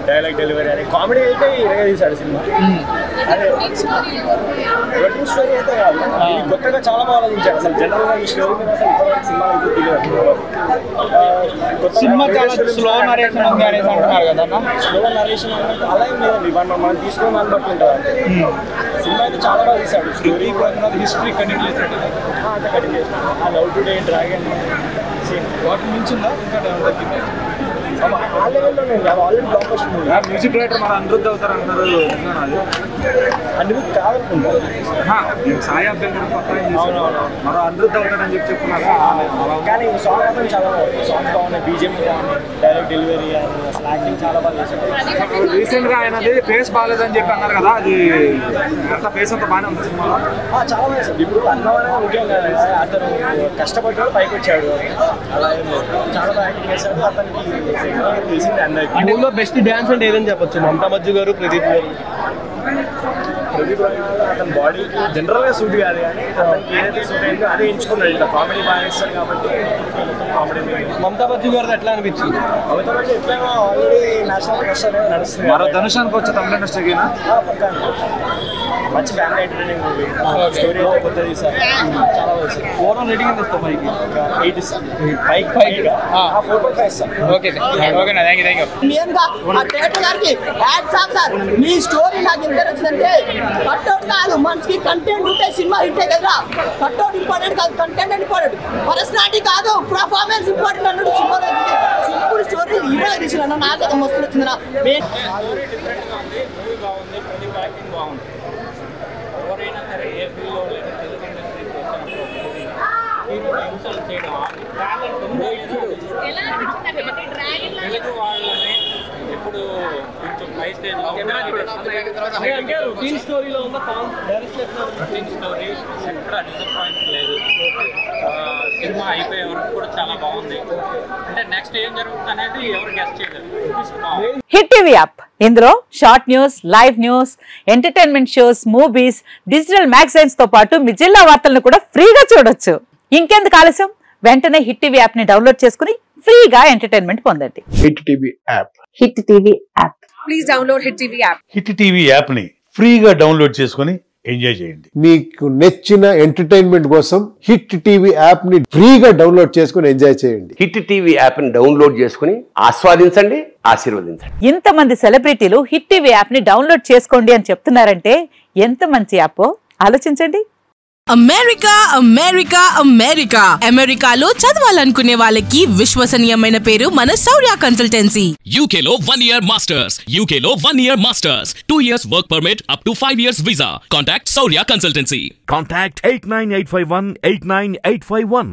Dialogue delivery అని comedy అయితే ఇరగా తీశాడు సినిమా. అదే రొటీన్ స్టోరీ అయితే కాదు, కొత్తగా చాలా బాగా ఆలోచించాడు. అసలు జనరల్గా ఈ స్టోరీ మీద అసలు ఇప్పటివరకు సినిమా అయితే తెలియదు. సినిమా చాలా స్లో నరేషన్ ఉంది అనేసి అంటున్నారు కదా. స్లో నరేషన్ అన్నట్టు అలా ఏం లేదండి, మనం తీసుకోమని బట్టి ఉంటుంది. సినిమా అయితే చాలా బాగా తీశాడు. స్టోరీ హిస్టరీ కంటిన్యూ చేశాడు. అంత కంటిన్యూ చేస్తాడు. ఆ లవ్ టుడే డ్రాగన్ వాటి మించిందా ఇంకా తగ్గింది? ఆ లెవెల్లోనే already blockbuster movie. Music director మన అనిరుద్ధ్ అవుతారు అంటారు, అనిరుద్ధ్ కాదనుకుంటారు. సాయి అభ్యంకర్ మరో అనిరుద్ధ్ అవుతారని చెప్తున్నారా? కానీ సాంగ్ మాత్రం చాలా బాగుంది. సాంగ్స్ బాగున్నాయి, బీజిఎం బాగున్నాయి, డైరెక్ట్ డెలివరీ అసలు యాక్టింగ్ చాలా బాగా చేశాడు. రీసెంట్ గా ఆయనది ఫేస్ బాగాలేదని చెప్పి అన్నారు కదా, అది అంత ఫేస్ అంతా బాగానే ఉంది సినిమాలో. చాలా బాగా చేశాడు. ఇప్పుడు అన్నవరం ముఖ్యంగా అతను కష్టపడ్డాడు, పైకి వచ్చాడు. అలా ఏం లేదు, చాలా బాగా యాక్టింగ్ చేశాడు. అతనికి తెలిసింది అందరికీ. ఊళ్ళో బెస్ట్ డ్యాన్స్ అంటే ఏదని చెప్పొచ్చు? మమతా బజ్జు గారు, ప్రదీప్ గారు. ప్రదీప్ అతని బాడీకి జనరల్గా సూట్ కాదు, కానీ అతనికి ఏదైతే సూట్ అయిందో అదే ఎంచుకున్నాడు. ఇట్లా కామెడీ బాగా చేస్తాడు కాబట్టి కామెడీ. మమతా బజ్జు గారిది ఎట్లా అనిపించింది? మమతా బజ్జు ఎట్లయినా ఆల్రెడీ నేషనల్ కష్టాలు నడుస్తుంది. మరో ధనుషానికి వచ్చే తమిళ ఇండస్ట్రీకి పక్కా మంచి ఫ్యామిలీ ఎంటర్టైనింగ్ మూవీ. స్టోరీ అయితే కొత్త తీసారు, చాలా బాగా. ఓవరాల్ రేటింగ్ ఎంత ఇస్తాం? 8 ఇస్తాం. 5 4.5 ఇస్తాం. ఓకే ఓకేనా, థ్యాంక్ యూ. మెయిన్గా ఆ డైరెక్టర్ గారికి హ్యాట్స్ ఆఫ్ సార్. మీ స్టోరీ నాకు ఎంత నచ్చిందంటే, కట్అవుట్ కాదు, మనకి కంటెంట్ ఉంటే సినిమా హిట్ కదా. కట్అవుట్ ఇంపార్టెంట్ కాదు, కంటెంట్ ఇంపార్టెంట్. పర్సనాలిటీ కాదు, పర్ఫార్మెన్స్ ఇంపార్టెంట్ అన్నట్టు సినిమాలో సింపుల్ స్టోరీ హీరో తీసిన నాకైతే మస్తు నచ్చింది. ఎవరైనా సరే ఏ ఫీల్డ్లో లేదా తెలుగు ఇండస్ట్రీకి వచ్చినప్పుడు హీరోని ఇన్సల్ట్ చేయడం, టాలెంట్ తెలుగు వాళ్ళని ఎప్పుడు కొంచెం పై స్టేజ్లో రొటీన్ స్టోరీలో ఉన్న రొటీన్ స్టోరీ ఎక్కడ డిసప్పాయింట్ లేదు. సినిమా అయిపోయే వరకు కూడా చాలా బాగుంది. అంటే నెక్స్ట్ ఏం జరుగుతుంది అనేది ఎవరు గెస్ట్ చేయలేదు. హిట్ టీవీ యాప్, ఇందులో short news, live news, entertainment shows, movies, digital magazines తో పాటు మీ జిల్లా వార్తలను కూడా ఫ్రీగా చూడొచ్చు. ఇంకెందుకు ఆలస్యం, వెంటనే హిట్ టీవీ యాప్ ని డౌన్లోడ్ చేసుకుని ఫ్రీగా ఎంటర్టైన్మెంట్ పొందండి. Hit TV app. Hit TV app. Please download hit TV app. Hit TV app ని ఫ్రీగా డౌన్లోడ్ చేసుకుని ఎంజాయ్ చేయండి. మీకు నచ్చిన ఎంటర్టైన్మెంట్ కోసం హిట్ టీవీ యాప్ ని ఫ్రీగా డౌన్లోడ్ చేసుకుని ఎంజాయ్ చేయండి. హిట్ టీవీ యాప్ ని డౌన్లోడ్ చేసుకుని ఆస్వాదించండి, ఆశీర్వదించండి. ఇంతమంది సెలబ్రిటీలు హిట్ టీవీ యాప్ ని డౌన్లోడ్ చేసుకోండి అని చెప్తున్నారంటే ఎంత మంచి యాప్ ఆలోచించండి. అమెరికా అమెరికా అమెరికా అమెరికాలో చదవాలనుకునే వాళ్ళకి విశ్వసనీయమైన పేరు మన శౌర్య కన్సల్టెన్సీ. UK లో 1 year masters, UK లో 1 year masters, 2 years work permit up to 5 years visa. Contact Saurya Consultancy. Contact 89851 89851.